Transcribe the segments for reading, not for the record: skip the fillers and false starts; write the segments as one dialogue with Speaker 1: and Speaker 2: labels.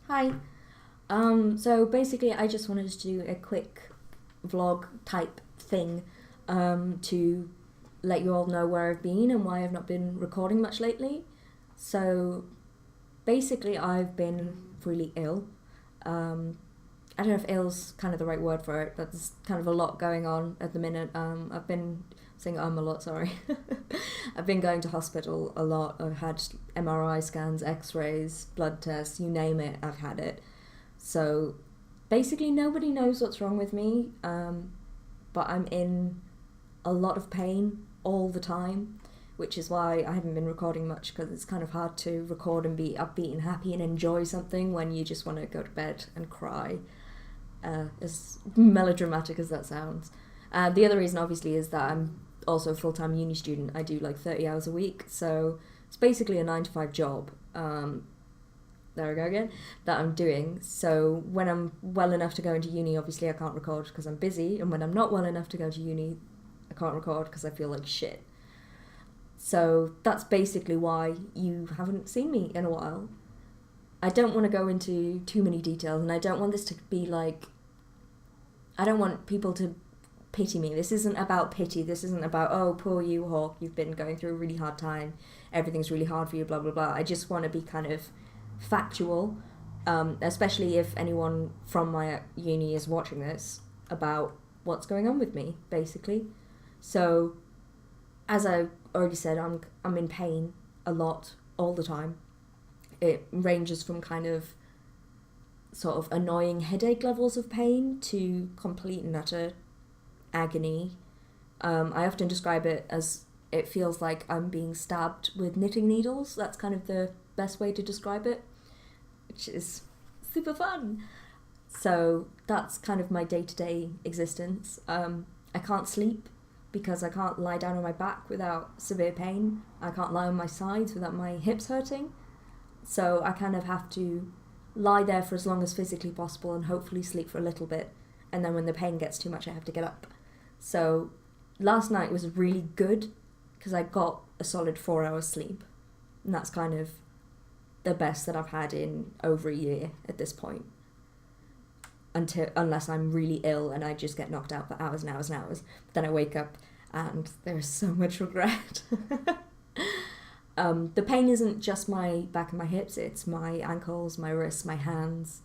Speaker 1: Hi. So basically, I just wanted to do a quick vlog type thing to let you all know where I've been and why I've not been recording much lately. So basically, I've been really ill. I don't know if ill's kind of the right word for it, but there's kind of a lot going on at the minute. I've been saying a lot, sorry. I've been going to hospital a lot. I've had MRI scans, x-rays, blood tests, you name it, I've had it. So basically nobody knows what's wrong with me, but I'm in a lot of pain all the time, which is why I haven't been recording much, because it's kind of hard to record and be upbeat and happy and enjoy something when you just want to go to bed and cry, as melodramatic as that sounds. The other reason obviously is that I'm also a full-time uni student. I do like 30 hours a week, so it's basically a 9 to 5 job. There we go again, that I'm doing. So when I'm well enough to go into uni, obviously I can't record because I'm busy, and when I'm not well enough to go to uni, I can't record because I feel like shit. So that's basically why you haven't seen me in a while. I don't want to go into too many details, and I don't want this to be like, I don't want people to pity me. This isn't about pity. This isn't about, oh, poor you, Hawke, you've been going through a really hard time, everything's really hard for you, blah, blah, blah. I just want to be kind of factual, especially if anyone from my uni is watching this, about what's going on with me, basically. So, as I already said, I'm in pain a lot, all the time. It ranges from kind of sort of annoying headache levels of pain to complete and utter agony. I often describe it as, it feels like I'm being stabbed with knitting needles. That's kind of the best way to describe it, which is super fun. So that's kind of my day-to-day existence. I can't sleep because I can't lie down on my back without severe pain. I can't lie on my sides without my hips hurting. So I kind of have to lie there for as long as physically possible and hopefully sleep for a little bit. And then when the pain gets too much, I have to get up. So last night was really good because I got a solid 4 hours sleep. And that's kind of the best that I've had in over a year at this point. Unless I'm really ill and I just get knocked out for hours and hours and hours. Then I wake up and there's so much regret. The pain isn't just my back and my hips, it's my ankles, my wrists, my hands,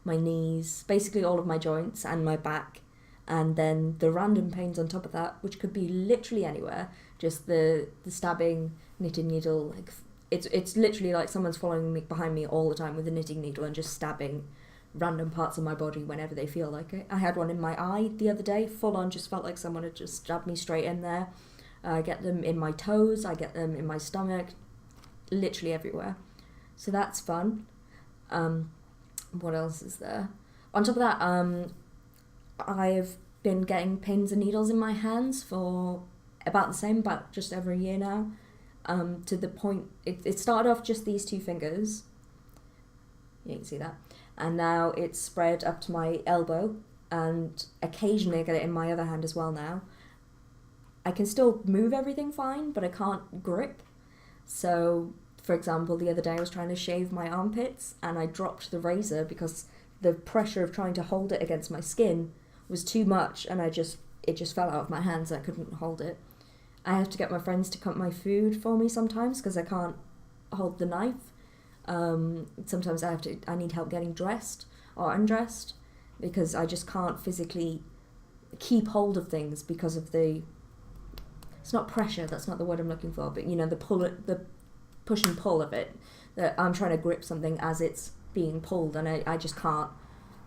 Speaker 1: my knees, basically all of my joints and my back. And then the random pains on top of that, which could be literally anywhere, just the stabbing, knitting needle, like it's literally like someone's following me behind me all the time with a knitting needle and just stabbing random parts of my body whenever they feel like it. I had one in my eye the other day, full on, just felt like someone had just stabbed me straight in there. I get them in my toes, I get them in my stomach, literally everywhere. So that's fun. What else is there? On top of that, I've been getting pins and needles in my hands for about the same, about just over a year now. To the point, it started off just these 2 fingers. You can see that. And now it's spread up to my elbow, and occasionally I get it in my other hand as well now. I can still move everything fine, but I can't grip. So, for example, the other day I was trying to shave my armpits, and I dropped the razor because the pressure of trying to hold it against my skin was too much, and it just fell out of my hands. I couldn't hold it. I have to get my friends to cut my food for me sometimes because I can't hold the knife. Sometimes I need help getting dressed or undressed because I just can't physically keep hold of things because of it's not pressure, that's not the word I'm looking for, but the push and pull of it, that I'm trying to grip something as it's being pulled, and I just can't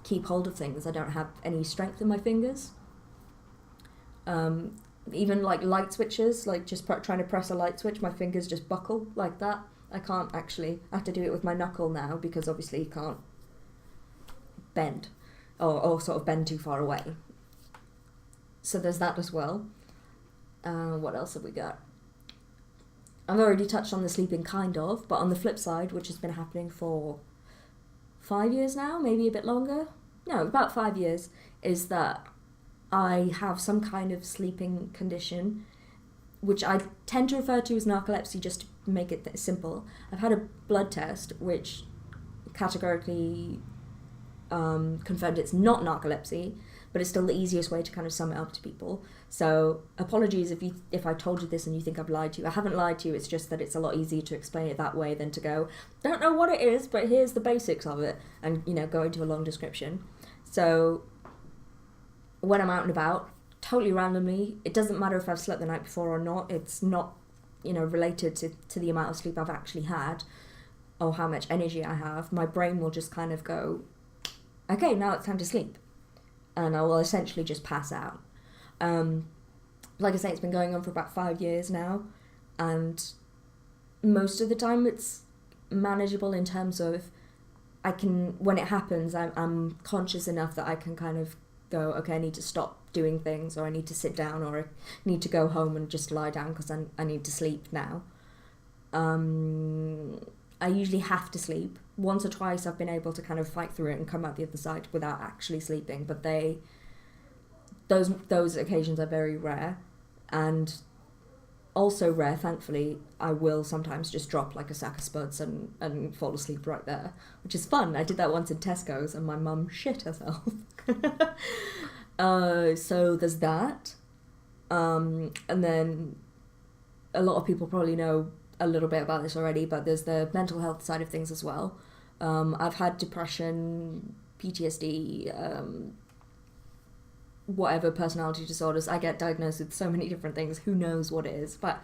Speaker 1: keep hold of things. I don't have any strength in my fingers. Even like light switches, like just trying to press a light switch, my fingers just buckle like that. I can't actually, I have to do it with my knuckle now because obviously you can't bend or sort of bend too far away. So there's that as well. What else have we got? I've already touched on the sleeping kind of, but on the flip side, which has been happening for 5 years now, maybe a bit longer, no, about 5 years, is that I have some kind of sleeping condition, which I tend to refer to as narcolepsy just to make it simple. I've had a blood test which categorically confirmed it's not narcolepsy, but it's still the easiest way to kind of sum it up to people. So apologies if I told you this and you think I've lied to you. I haven't lied to you, it's just that it's a lot easier to explain it that way than to go, don't know what it is, but here's the basics of it, and, you know, go into a long description. So when I'm out and about, totally randomly, it doesn't matter if I've slept the night before or not, it's not, you know, related to the amount of sleep I've actually had or how much energy I have. My brain will just kind of go, okay, now it's time to sleep. And I will essentially just pass out. Like I say, it's been going on for about 5 years now, and most of the time it's manageable in terms of when it happens, I'm conscious enough that I can kind of go, okay, I need to stop doing things, or I need to sit down, or I need to go home and just lie down because I need to sleep now. I usually have to sleep. Once or twice I've been able to kind of fight through it and come out the other side without actually sleeping, but those occasions are very rare. And also rare, thankfully, I will sometimes just drop like a sack of spuds and fall asleep right there, which is fun. I did that once in Tesco's and my mum shit herself. So there's that. And then a lot of people probably know a little bit about this already, but there's the mental health side of things as well. I've had depression, PTSD, whatever personality disorders. I get diagnosed with so many different things, who knows what it is, but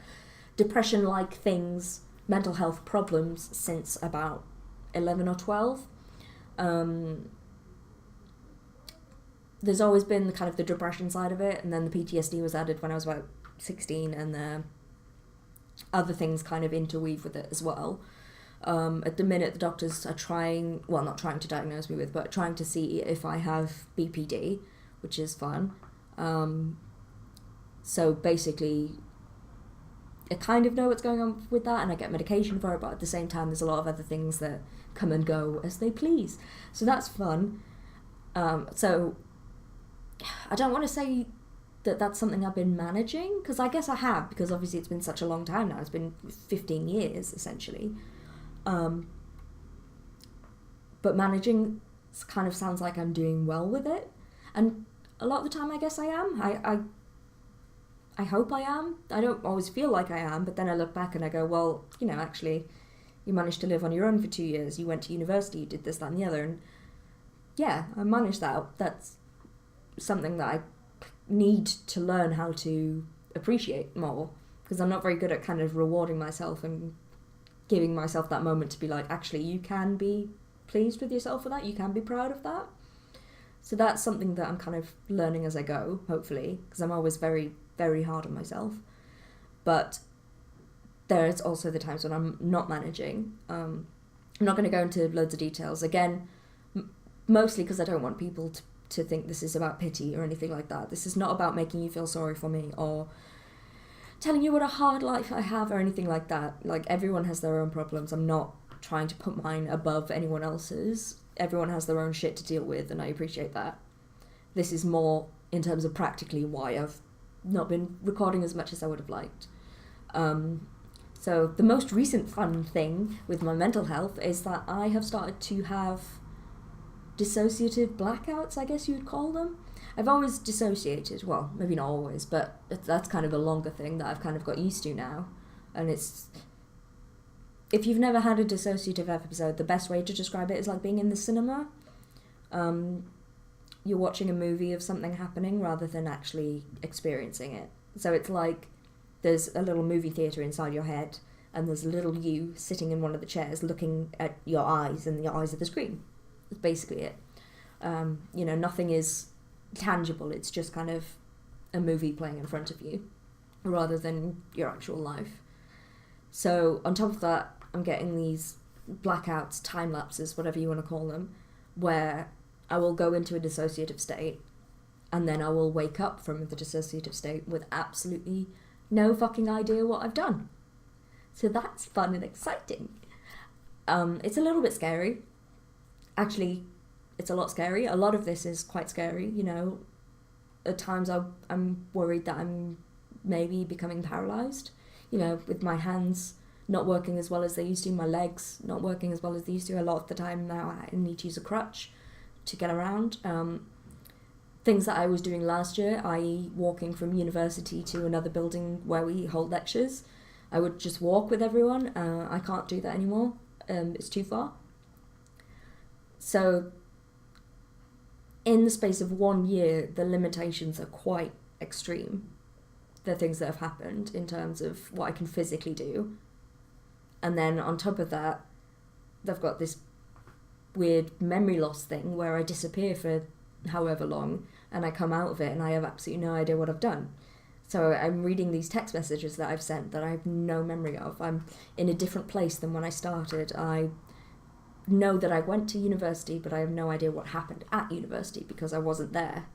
Speaker 1: depression-like things, mental health problems since about 11 or 12. There's always been kind of the depression side of it, and then the PTSD was added when I was about 16, and the other things kind of interweave with it as well. At the minute, the doctors are not trying to diagnose me with, but trying to see if I have BPD, which is fun. So basically, I kind of know what's going on with that, and I get medication for it, but at the same time, there's a lot of other things that come and go as they please. So that's fun. So I don't want to say that that's something I've been managing, because I guess I have, because obviously it's been such a long time now. It's been 15 years, essentially. But managing kind of sounds like I'm doing well with it. And a lot of the time, I guess I am. I hope I am. I don't always feel like I am, but then I look back and I go, well, you know, actually, you managed to live on your own for 2 years. You went to university, you did this, that, and the other. And yeah, I managed that. That's something that I need to learn how to appreciate more, because I'm not very good at kind of rewarding myself and giving myself that moment to be like, actually, you can be pleased with yourself for that. You can be proud of that. So that's something that I'm kind of learning as I go, hopefully, because I'm always very, very hard on myself. But there's also the times when I'm not managing. I'm not going to go into loads of details. Again, mostly because I don't want people to think this is about pity or anything like that. This is not about making you feel sorry for me or telling you what a hard life I have or anything like that. Like, everyone has their own problems. I'm not trying to put mine above anyone else's. Everyone has their own shit to deal with, and I appreciate that. This is more in terms of practically why I've not been recording as much as I would have liked. So the most recent fun thing with my mental health is that I have started to have dissociative blackouts, I guess you would call them. I've always dissociated, well, maybe not always, but that's kind of a longer thing that I've kind of got used to now. And it's, if you've never had a dissociative episode, the best way to describe it is like being in the cinema. You're watching a movie of something happening rather than actually experiencing it. So it's like there's a little movie theatre inside your head, and there's a little you sitting in one of the chairs looking at your eyes and the eyes of the screen. That's basically it. Nothing is tangible. It's just kind of a movie playing in front of you rather than your actual life. So on top of that, I'm getting these blackouts, time lapses, whatever you want to call them, where I will go into a dissociative state and then I will wake up from the dissociative state with absolutely no fucking idea what I've done. So that's fun and exciting. It's a little bit scary. Actually, it's a lot scary. A lot of this is quite scary, you know. At times I'm worried that I'm maybe becoming paralysed, you know, with my hands not working as well as they used to. My legs not working as well as they used to. A lot of the time now I need to use a crutch to get around. Things that I was doing last year, i.e. walking from university to another building where we hold lectures, I would just walk with everyone. I can't do that anymore. It's too far. So in the space of 1 year, the limitations are quite extreme. The things that have happened in terms of what I can physically do. And then on top of that, they've got this weird memory loss thing where I disappear for however long and I come out of it and I have absolutely no idea what I've done. So I'm reading these text messages that I've sent that I have no memory of. I'm in a different place than when I started. I know that I went to university, but I have no idea what happened at university because I wasn't there.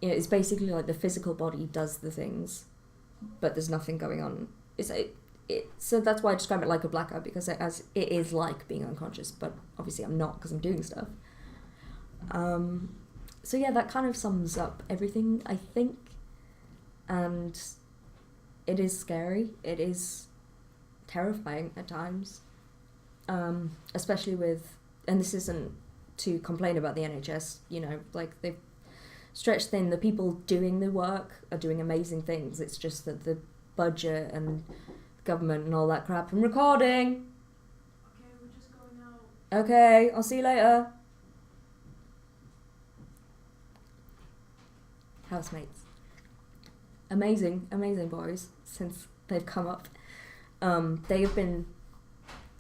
Speaker 1: It's basically like the physical body does the things, but there's nothing going on. So that's why I describe it like a blackout, because it is like being unconscious, but obviously I'm not because I'm doing stuff. So yeah, that kind of sums up everything, I think. And it is scary. It is terrifying at times. Especially with, and this isn't to complain about the NHS, like they've stretched thin. The people doing the work are doing amazing things. It's just that the budget and government and all that crap. I'm recording!
Speaker 2: Okay, we're just going out.
Speaker 1: Okay, I'll see you later. Housemates. Amazing boys, since they've come up. They have been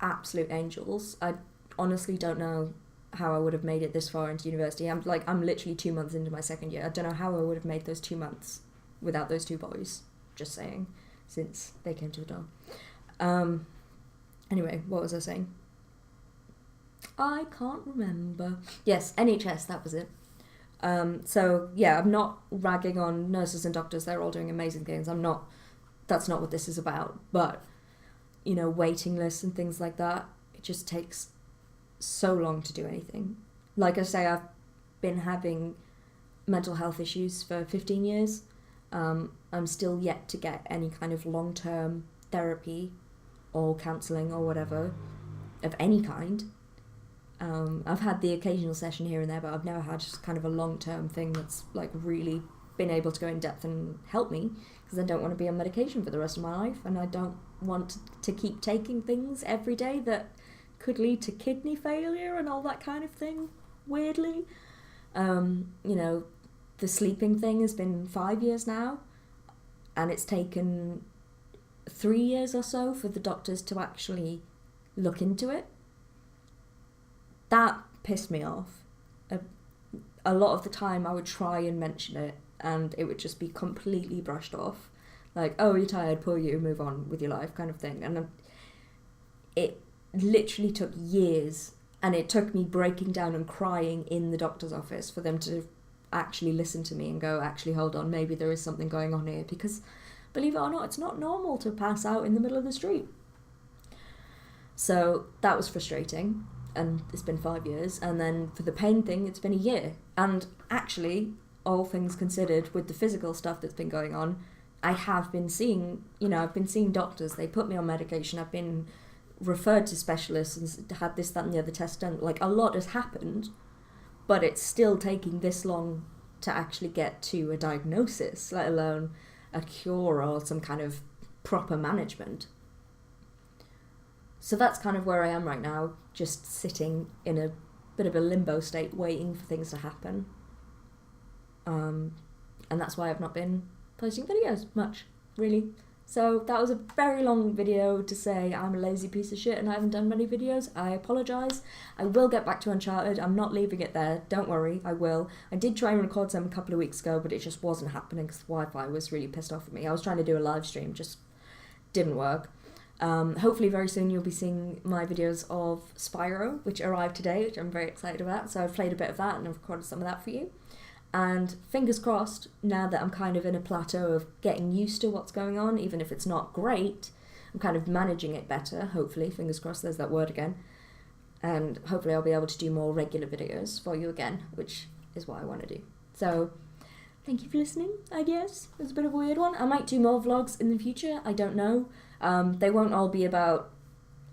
Speaker 1: absolute angels. I honestly don't know how I would have made it this far into university. I'm literally 2 months into my second year. I don't know how I would have made those 2 months without those two boys. Just saying, since they came to the door. Anyway, what was I saying? I can't remember. Yes, NHS, that was it. So yeah, I'm not ragging on nurses and doctors. They're all doing amazing things. That's not what this is about. But, waiting lists and things like that, it just takes so long to do anything. Like I say, I've been having mental health issues for 15 years. I'm still yet to get any kind of long-term therapy or counselling or whatever of any kind. I've had the occasional session here and there, but I've never had just kind of a long-term thing that's like really been able to go in depth and help me, because I don't want to be on medication for the rest of my life, and I don't want to keep taking things every day that could lead to kidney failure and all that kind of thing, weirdly. The sleeping thing has been 5 years now, and it's taken 3 years or so for the doctors to actually look into it. That pissed me off. A lot of the time I would try and mention it and it would just be completely brushed off. Like, oh, you're tired, poor you, move on with your life kind of thing. And it literally took years, and it took me breaking down and crying in the doctor's office for them to actually listen to me and go, actually, hold on, maybe there is something going on here. Because, believe it or not, it's not normal to pass out in the middle of the street. So that was frustrating. And it's been 5 years, and then for the pain thing, it's been a year. And actually, all things considered, with the physical stuff that's been going on, I have been seeing, I've been seeing doctors. They put me on medication. I've been referred to specialists and had this, that, and the other test done. Like, a lot has happened, but it's still taking this long to actually get to a diagnosis, let alone a cure or some kind of proper management. So that's kind of where I am right now, just sitting in a bit of a limbo state, waiting for things to happen. And that's why I've not been posting videos much, really. So that was a very long video to say I'm a lazy piece of shit and I haven't done many videos. I apologise. I will get back to Uncharted. I'm not leaving it there. Don't worry, I will. I did try and record some a couple of weeks ago, but it just wasn't happening because the Wi-Fi was really pissed off at me. I was trying to do a live stream, just didn't work. Hopefully very soon you'll be seeing my videos of Spyro, which arrived today, which I'm very excited about. So I've played a bit of that and I've recorded some of that for you. And fingers crossed, now that I'm kind of in a plateau of getting used to what's going on, even if it's not great, I'm kind of managing it better, hopefully. Fingers crossed, there's that word again. And hopefully I'll be able to do more regular videos for you again, which is what I want to do. So thank you for listening, I guess. It was a bit of a weird one. I might do more vlogs in the future, I don't know. They won't all be about,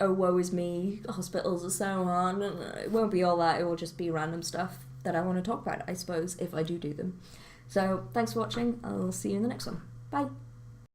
Speaker 1: oh, woe is me, hospitals are so hard. It won't be all that. It will just be random stuff that I want to talk about, I suppose, if I do them. So thanks for watching. I'll see you in the next one. Bye.